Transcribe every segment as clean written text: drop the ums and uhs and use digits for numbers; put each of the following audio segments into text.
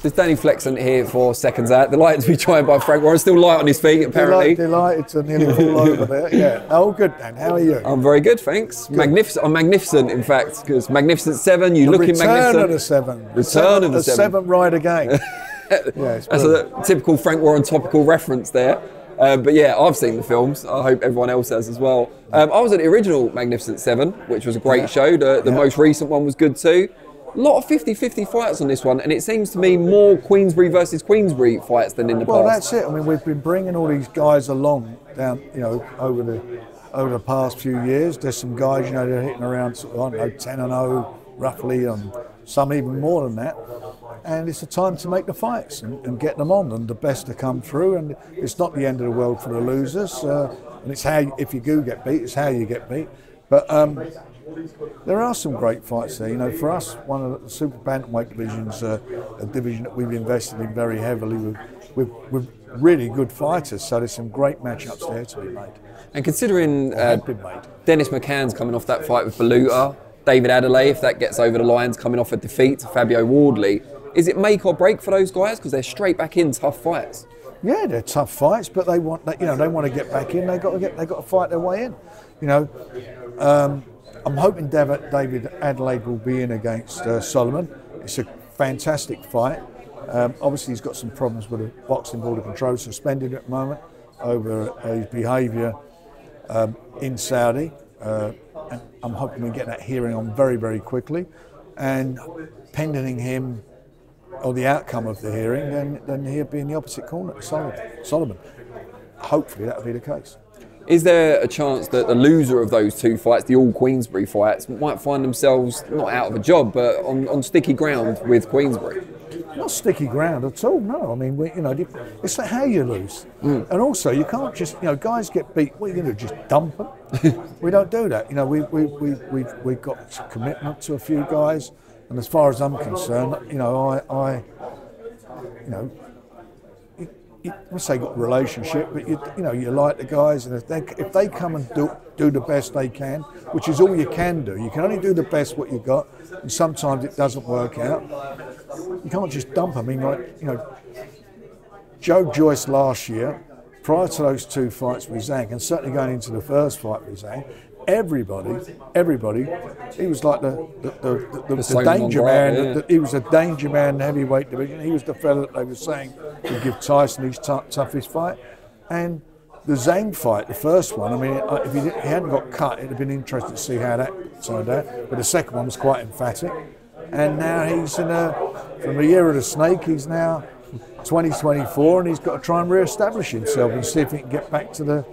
There's Danny Flexent here for Seconds Out. Delighted to be joined by Frank Warren. Still light on his feet, apparently. Delighted to nearly fall over there. Yeah. Oh, good, Dan. How are you? I'm very good, thanks. Good. Magnificent. I'm magnificent, in fact, because Magnificent 7. You looking magnificent. Return of the 7. Return of the 7. 7 right again. Yeah, that's a typical Frank Warren topical reference there. But yeah, I've seen the films. I hope everyone else has as well. I was at the original Magnificent 7, which was a great show. The most recent one was good too. A lot of 50-50 fights on this one, and it seems to me more Queensbury versus Queensbury fights than in the past. Well, that's it. I mean, we've been bringing all these guys along down, over the past few years. There's some guys, they're hitting around sort of, 10-0 roughly, and some even more than that. And it's a time to make the fights and get them on, and the best to come through. And it's not the end of the world for the losers. And it's how, if you do get beat, it's how you get beat. But there are some great fights there. For us, one of the super bantamweight divisions, a division that we've invested in very heavily with really good fighters. So there's some great matchups there to be made. And considering Dennis McCann's coming off that fight with Baluta, David Adelaide, if that gets over the lines, coming off a defeat to Fabio Wardley, is it make or break for those guys because they're straight back in tough fights? Yeah, they're tough fights, but they want to get back in. They got to fight their way in. I'm hoping David Adelaide will be in against Solomon. It's a fantastic fight. Obviously, he's got some problems with the Boxing Board of Control, suspended at the moment over his behaviour in Saudi. And I'm hoping we get that hearing on very, very quickly. And pending him, or the outcome of the hearing, then he'll be in the opposite corner, Solomon. Hopefully that'll be the case. Is there a chance that the loser of those two fights, the all Queensbury fights, might find themselves not out of a job, but on sticky ground with Queensbury? Not sticky ground at all. No, I mean, it's like how you lose, and also you can't just, guys get beat. What are you going to do? Just dump them? We don't do that. We've got commitment to a few guys. And as far as I'm concerned, I would say got a relationship, but you like the guys, and if they come and do the best they can, which is all you can do. You can only do the best what you got, and sometimes it doesn't work out. You can't just dump them. I mean, Joe Joyce last year, prior to those two fights with Zhang, and certainly going into the first fight with Zhang, everybody, he was like the danger man. Yeah. He was a danger man in the heavyweight division. He was the fella that they were saying would give Tyson his toughest fight. And the Zhang fight, the first one, I mean, if he hadn't got cut, it'd have been interesting to see how that turned out. But the second one was quite emphatic. And now he's from the year of the snake, he's now 2024, and he's got to try and re-establish himself and see if he can get back to the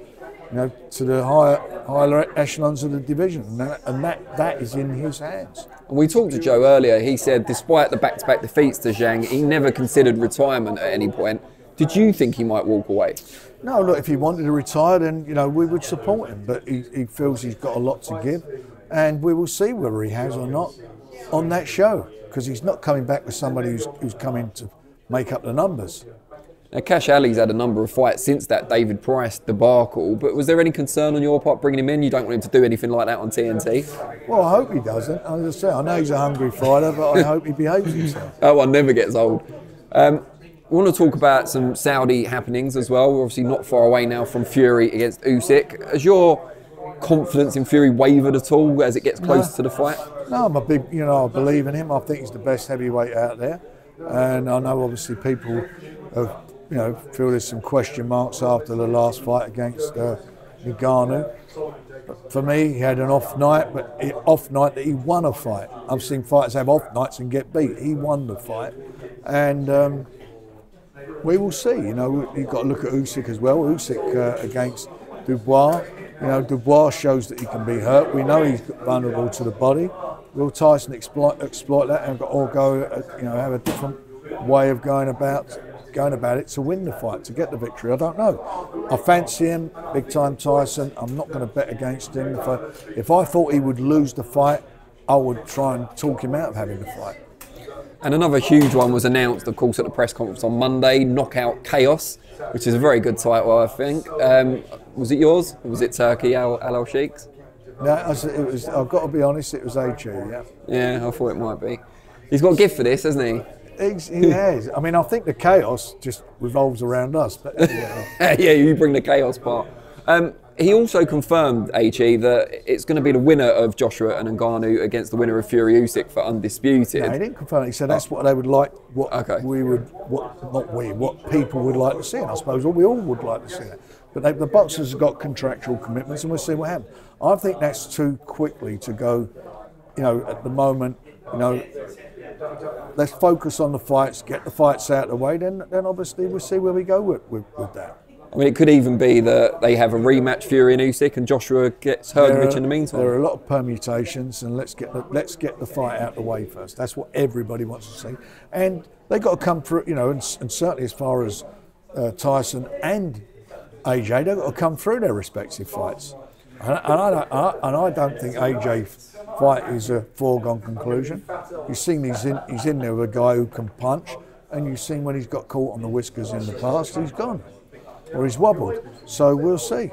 higher echelons of the division, and that is in his hands. And we talked to Joe earlier. He said, despite the back-to-back defeats to Zhang, he never considered retirement at any point. Did you think he might walk away? No, look, if he wanted to retire, then we would support him. But he feels he's got a lot to give, and we will see whether he has or not on that show, because he's not coming back with somebody who's coming to make up the numbers. Now, Cash Ali's had a number of fights since that David Price debacle, but was there any concern on your part bringing him in? You don't want him to do anything like that on TNT? Well, I hope he doesn't. As I say, I know he's a hungry fighter, but I hope he behaves himself. That one never gets old. We want to talk about some Saudi happenings as well. We're obviously not far away now from Fury against Usyk. Has your confidence in Fury wavered at all as it gets closer to the fight? No, I'm a big, I believe in him. I think he's the best heavyweight out there. And I know obviously people have, feel there's some question marks after the last fight against Ngannou. But for me, he had an off night, but off night that he won a fight. I've seen fighters have off nights and get beat. He won the fight. And we will see. You've got to look at Usyk as well. Usyk against Dubois. Dubois shows that he can be hurt. We know he's vulnerable to the body. Will Tyson exploit that and or go, have a different way of going about it to win the fight, to get the victory? I don't know. I fancy him, big time Tyson. I'm not going to bet against him. If I thought he would lose the fight, I would try and talk him out of having the fight. And another huge one was announced, of course, at the press conference on Monday, Knockout Chaos, which is a very good title, I think. Was it yours? Or was it Turkey, Al Sheikh's? No, it was. I've got to be honest, it was HU, yeah. Yeah, I thought it might be. He's got a gift for this, hasn't he? He has. I mean, I think the chaos just revolves around us. But yeah, you bring the chaos part. He also confirmed, HE, that it's going to be the winner of Joshua and Ngannou against the winner of Fury Usyk for undisputed. No, he didn't confirm it. He said that's what they would like. What people would like to see. And I suppose we all would like to see that. But the boxers have got contractual commitments, and we'll see what happens. I think that's too quickly to go. You know, at the moment, you know, let's focus on the fights, get the fights out of the way. Then obviously we'll see where we go with that. I mean, it could even be that they have a rematch, Fury and Usyk, and Joshua gets Hrgovic in the meantime. There are a lot of permutations, and let's get the fight out of the way first. That's what everybody wants to see, and they got to come through. You know, and certainly as far as Tyson and AJ, they've got to come through their respective fights. And I don't think AJ's fight is a foregone conclusion. You've seen he's in there with a guy who can punch, and you've seen when he's got caught on the whiskers in the past, he's gone. Or he's wobbled, so we'll see.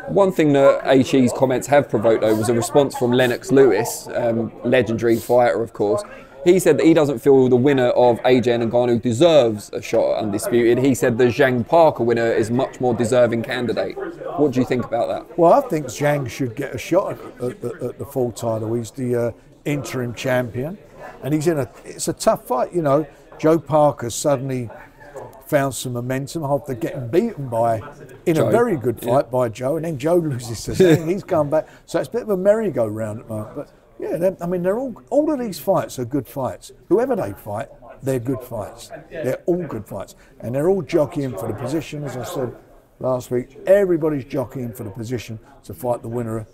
One thing that HE's comments have provoked, though, was a response from Lennox Lewis, legendary fighter, of course. He said that he doesn't feel the winner of AJ and Ngannou deserves a shot at undisputed. He said the Zhang Parker winner is much more deserving candidate. What do you think about that? Well, I think Zhang should get a shot at the full title. He's the interim champion, and it's a tough fight. You know, Joe Parker suddenly found some momentum after getting beaten in a very good fight by Joe, and then Joe loses to Zhang. He's come back, so it's a bit of a merry-go-round at the moment. But yeah, I mean, they're all of these fights are good fights. Whoever they fight, they're good fights. They're all good fights, and they're all jockeying for the position. As I said last week, everybody's jockeying for the position to fight the winner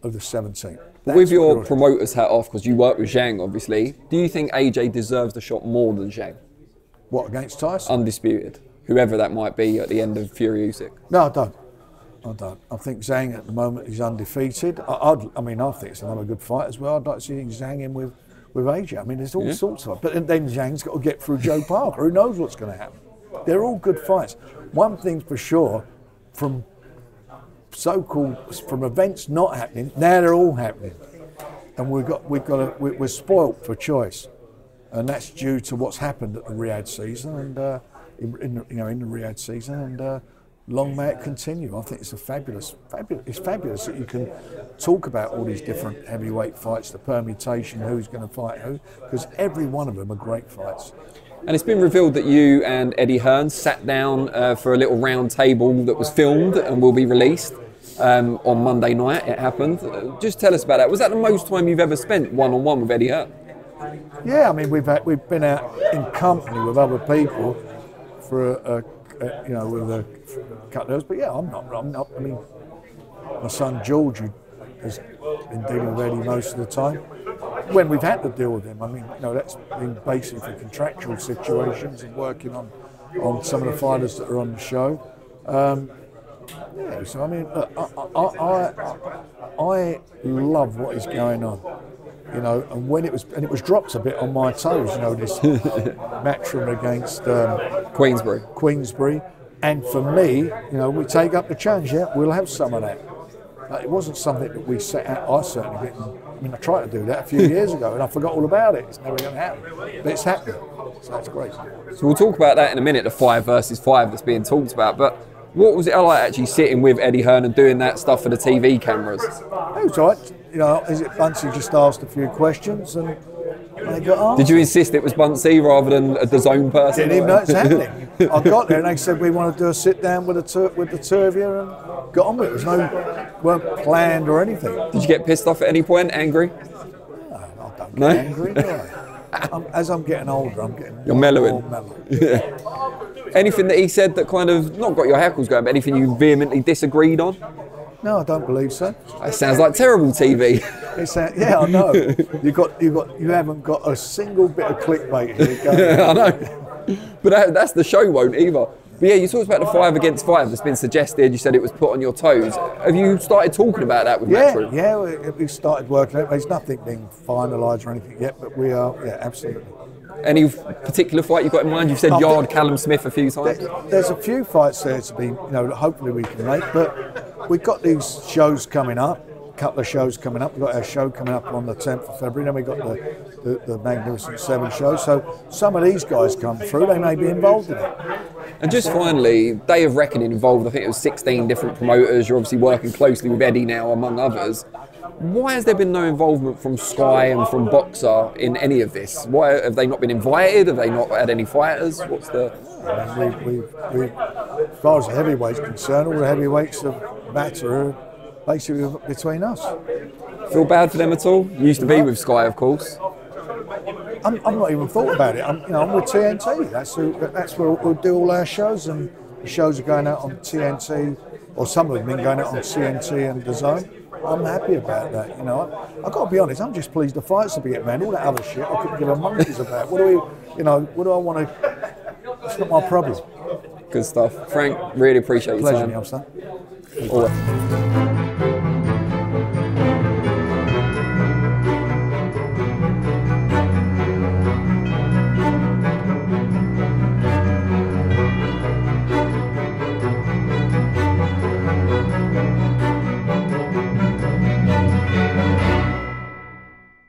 of the 17th. With your promoter's hat off, because you work with Zhang, obviously, do you think AJ deserves the shot more than Zhang? What, against Tyson? Undisputed, whoever that might be at the end of Fury Usyk. No, I don't. I think Zhang at the moment is undefeated. I think it's another good fight as well. I'd like to see Zhang in with AJ. I mean, there's all sorts of. But then Zhang's got to get through Joe Parker. Who knows what's going to happen? They're all good fights. One thing's for sure, from events not happening, now they're all happening, and we're spoilt for choice. And that's due to what's happened at the Riyadh season, and in the Riyadh season, and long may it continue. I think it's fabulous that you can talk about all these different heavyweight fights, the permutation, who's going to fight who, because every one of them are great fights. And it's been revealed that you and Eddie Hearn sat down for a little round table that was filmed and will be released on Monday night. It happened. Just tell us about that. Was that the most time you've ever spent one-on-one with Eddie Hearn? Yeah, I mean we've been out in company with other people for with a couple of years, but yeah, I'm not. I mean, my son George, who has been dealing with Eddie most of the time, when we've had to deal with him, I mean, that's been basically for contractual situations and working on some of the fighters that are on the show. Yeah, so I mean, I love what is going on. And when it was dropped a bit on my toes, this matchroom against Queensbury, and for me, we take up the challenge. Yeah, we'll have some of that. It wasn't something that we set out. I certainly didn't. I mean, I tried to do that a few years ago, and I forgot all about it. It's never going to happen, but it's happening. So that's great. So we'll talk about that in a minute. The 5 versus 5 that's being talked about, but. What was it like actually sitting with Eddie Hearn and doing that stuff for the TV cameras? It was all right. Is it Buncey just asked a few questions and they got asked? Did you insist it was Buncey rather than a DAZN person? Didn't even know it's happening. I got there and they said we want to do a sit down with the two of you and got on with it. Weren't planned or anything. Did you get pissed off at any point? Angry? No, I don't get angry, do I? As I'm getting older, I'm getting You're mellowing. more mellow. Yeah. Anything that he said that kind of not got your hackles going, but anything you vehemently disagreed on? No, I don't believe so. That sounds like terrible TV. Yeah, I know. You haven't got a single bit of clickbait here. I know. But that's the show won't either. But yeah, you talked about the 5 against 5 that's been suggested. You said it was put on your toes. Have you started talking about that with Matchroom? Yeah, we started working it. There's nothing being finalised or anything yet, but we are, absolutely. Any particular fight you've got in mind? You've said Yard Callum Smith a few times. There's a few fights there to be, hopefully we can make, but we've got these shows coming up. couple of shows coming up. We've got our show coming up on the 10th of February, then we've got the Magnificent Seven show. So some of these guys come through, they may be involved in it. And just finally, Day of Reckoning involved, I think it was 16 different promoters. You're obviously working closely with Eddie now, among others. Why has there been no involvement from Sky and from Boxer in any of this? Why have they not been invited? Have they not had any fighters? What's the... We, as far as the heavyweights concerned, all the heavyweights of matter are basically between us. Feel bad for them at all? You used to be with Sky, of course. I'm not even thought about it. I'm with TNT. That's where we'll do all our shows, and the shows are going out on TNT, or some of them have been going out on TNT and DAZN. I'm happy about that. I've got to be honest. I'm just pleased the fights are being man. All that other shit I couldn't give a monkey's about. What do I want to? It's not my problem. Good stuff, Frank. Really appreciate your time. Pleasure, Always.